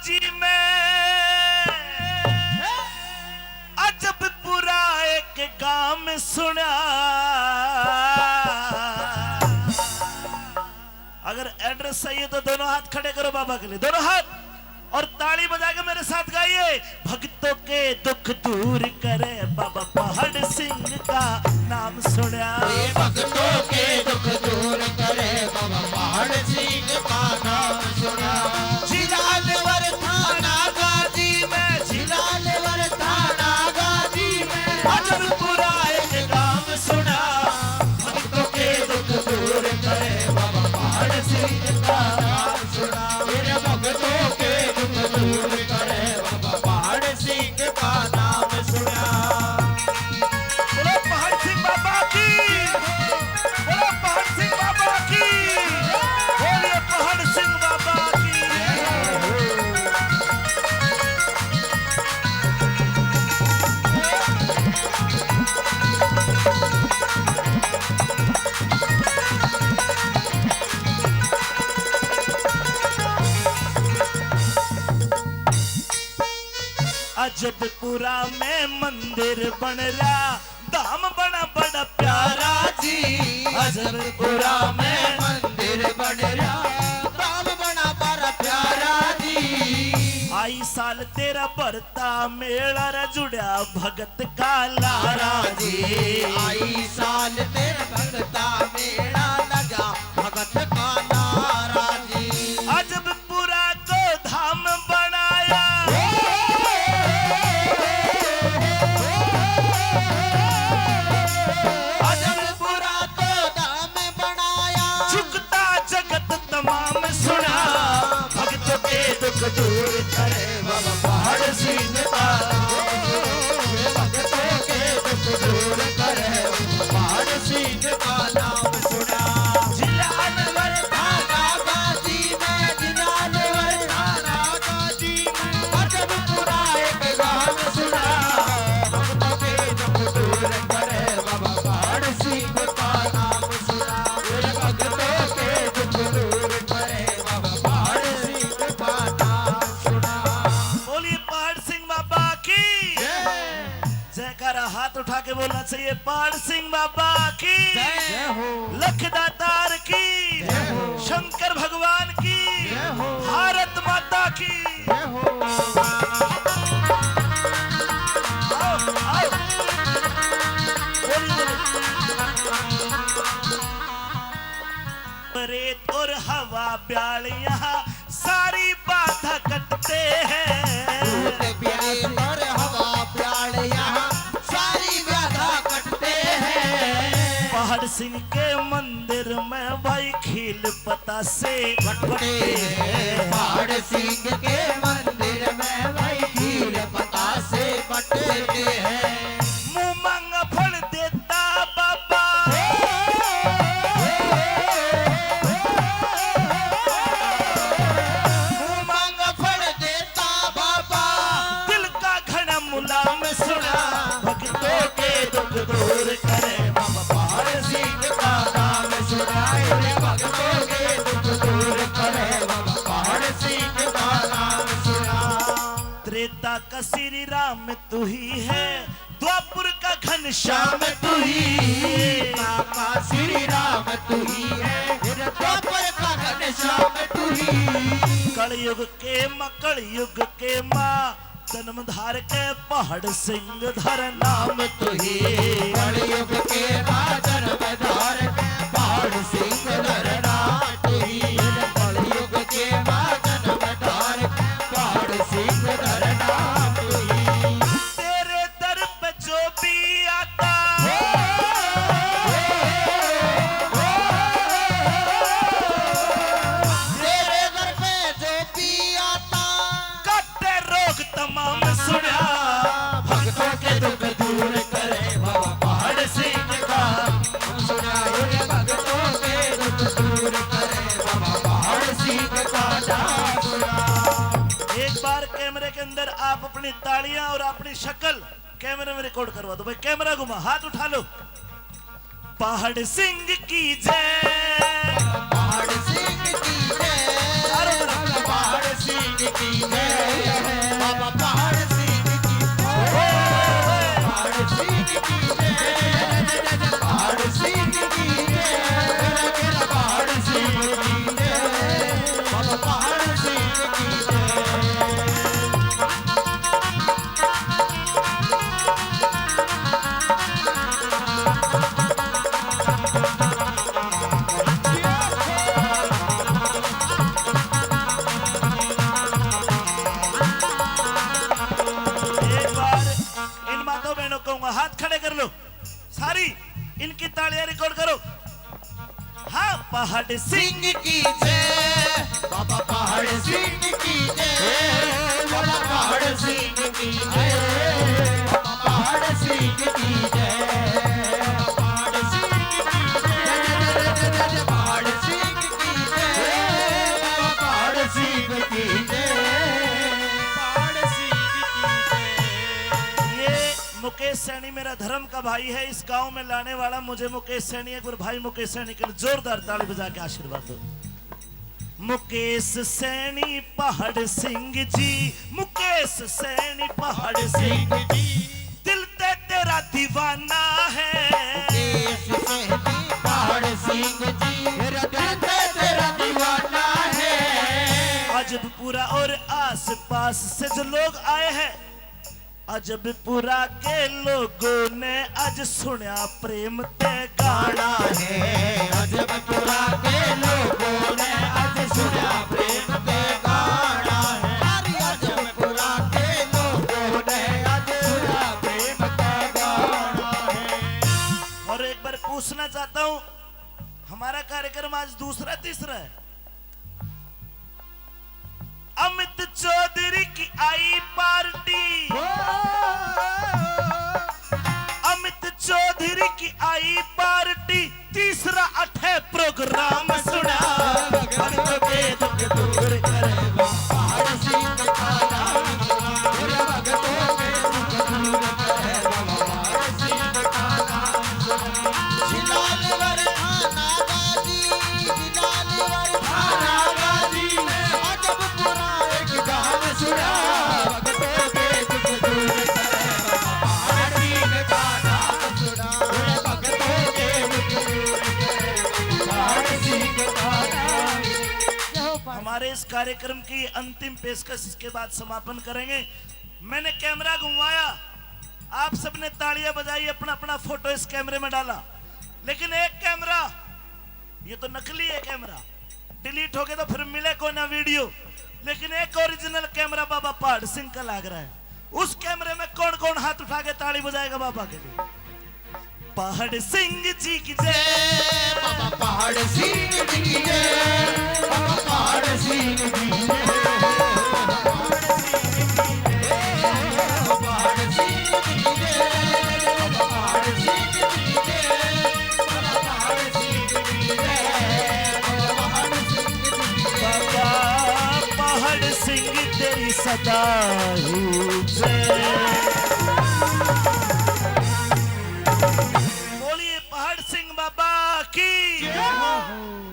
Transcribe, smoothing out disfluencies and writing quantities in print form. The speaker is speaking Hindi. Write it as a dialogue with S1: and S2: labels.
S1: जी में अजब पूरा एक गांव में सुना। अगर एड्रेस सही है तो दोनों हाथ खड़े करो बाबा के लिए, दोनों हाथ, और ताली बजा के मेरे साथ गाइए। भक्तों के दुख दूर करे बाबा पहाड़ सिंह का नाम सुना।
S2: भक्तों के दुख दूर करे बाबा पहाड़ सिंह का नाम सुना।
S1: जिलालवर थाना गाजी में,
S2: जिलालवर थाना गाजी में
S1: अजब पूरा एक गांव सुना।
S2: भक्तों के दुख दूर करे बाबा पहाड़ सिंह का नाम सुना। मेरे भक्तों के दुख दूर करे बाबा पहाड़ सिंह का नाम सुना।
S1: बोलो पहाड़ सिंह बाबा की, बोलो पहाड़ सिंह बाबा की, बोलिए पहाड़ सिंह बाबा की। अजबपुरा में मंदिर बन रहा, धाम बड़ा बड़ा प्यारा जी।
S2: अजबपुरा में मंदिर बन रहा, धाम बड़ा बड़ा प्यारा जी।
S1: आई साल तेरा भरता मेला रे जुड़ा भगत का लारा जी।
S2: आई साल तेरा भगता मेला लगा भगत का नारा जी।
S1: अजबपुरा को धाम बनाया,
S2: अजबपुरा को धाम बनाया।
S1: झुकता जगत तमाम सुना। भक्तों के दुख दूर करे
S2: बाबा पहाड़ सिंह का भक्तों के दुख दूर करे पहाड़ सिंह का नाम सुना। जिलालवर थाना गाजी में, जिलालवर थाना गाजी में अजबपुरा एक गाँव सुना। भक्तों के दुख दूर करे बाबा पहाड़ सिंह का नाम सुना। मेरे भक्तों के दुख दूर करे बाबा पहाड़ सिंह का नाम सुना।
S1: बोलिए पहाड़ सिंह बाबा की जयकारा। हाथ उठा के बोलना चाहिए पहाड़ सिंह बाबा की, लखदातार की, शंकर भगवान की, भारत माता की। आओ, आओ। बोलिए, बोलिए। रेत और हवा ब्याल यहाँ सारी बाधा कटते हैं।
S2: प्यारे पर हवा प्याल यहाँ सारी बाधा कटते हैं।
S1: पहाड़ सिंह के मंदिर में भाई खील पता से
S2: कटते हैं। पहाड़ सिंह के मंदिर में भाई खील पता से कटते हैं।
S1: मुंह मांगा फल देता बाबा,
S2: मुंह मांग फल देता बाबा।
S1: दिल का घना मुलाम सुना। भक्तों के दुख दूर करे
S2: बाबा पहाड़ सिंह का नाम सुनाए। रे भक्तों के दुख दूर करे बाबा पहाड़ सिंह का नाम सुना।
S1: त्रेता का श्री राम तू ही है, द्वापुर का घनश्याम तू ही।
S2: का श्री राम तू ही है, द्वापर का घनश्याम तू ही।
S1: कलयुग के माँ, कलयुग के माँ, जन्म धार के पहाड़ सिंह धर नाम तू ही।
S2: कलयुग के राजन बधार के पहाड़ सिंह धर नाम तू ही। कलयुग के राजन बधार के पहाड़ सिंह धर नाम तू ही।
S1: तेरे दर पे जो भी आता,
S2: तेरे घर पे जो भी आता
S1: कटे रोग तमाम सुना।
S2: भक्तों के दुख दूर करे बाबा पहाड़ सिंह का सुना। रे भक्तों के दुख दूर करे बाबा पहाड़ सिंह का नाम सुना।
S1: एक बार कैमरे के अंदर आप अपनी तालियां और अपनी शक्ल कैमरे में रिकॉर्ड करवा दो भाई। कैमरा घुमा, हाथ उठा लो। पहाड़ सिंह की जय,
S2: पहाड़ सिंह की जय, पहाड़ सिंह की जय।
S1: पहाड़ सिंह
S2: सिंह की जय, बाबा पहाड़ सिंह की जय, बाबा पहाड़ सिंह की जय, बाबा पहाड़ सिंह की जय, पहाड़ सिंह की जय, पहाड़ सिंह की जय, बाबा पहाड़ सिंह की जय, पहाड़ सिंह की जय।
S1: ये मुकेश सैनी मेरा धर्म का भाई है। इस गांव में लाने वाला मुझे मुकेश सैनी। एक बार भाई मुकेश सैनी के लिए जोरदार ताली बजा के आशीर्वाद दो। मुकेश सैनी पहाड़ सिंह जी, मुकेश सैनी पहाड़ सिंह जी, दिल ते तेरा दीवाना है।
S2: मुकेश सैनी पहाड़ सिंह जी, मेरा दिल पे तेरा दीवाना है।
S1: अजबपुरा और आस पास से जो लोग आए हैं, अजबपुरा के लोगों ने आज सुना प्रेम ते गाना
S2: है। अजबपुरा के लोगों ने आज सुना प्रेम ते गाना है। अजबपुरा के लोगों ने आज सुना प्रेम ते गाना है।
S1: और एक बार पूछना चाहता हूं, हमारा कार्यक्रम आज दूसरा तीसरा है। अमित चौधरी की आई पार्टी, अमित चौधरी की आई पार्टी, तीसरा अठे प्रोग्राम सुना। भक्तों के दुख दूर करे
S2: पहाड़ सिंह का नाम सुना, मेरे भक्तों के दुख दूर करे पहाड़ सिंह का नाम सुना। जिलालवर थाना गाजी, जिलालवर थाना गाजी, अजबपुरा एक गान सुना, भक्तों के दुख दूर करे पहाड़ सिंह का नाम सुना, मेरे भक्तों के दुख दूर करे पहाड़ सिंह का नाम।
S1: हमारे इस कार्यक्रम की अंतिम पेशकश इसके बाद समापन करेंगे। मैंने कैमरा घुमाया, आप सबने तालियां बजाई, अपना अपना फोटो इस कैमरे में डाला, लेकिन एक कैमरा, ये तो नकली है कैमरा, डिलीट हो गया तो फिर मिले को ना वीडियो, लेकिन एक ओरिजिनल कैमरा बाबा पहाड़ सिंह का लग रहा है। उस कैमरे में कौन कौन हाथ उठा के ताली बजाएगा बाबा के लिए? पहाड़ सिंह जी की जय,
S2: बाबा पहाड़ सिंह जी की जय, बाबा पहाड़ सिंह जी की जय, पहाड़ सिंह जी की जय, बाबा पहाड़ सिंह जी की जय, बाबा पहाड़ सिंह जी की जय, बाबा पहाड़ सिंह जी की जय।
S1: बाबा पहाड़ सिंह तेरी सदा ही जय। बोलिए पहाड़ सिंह बाबा की।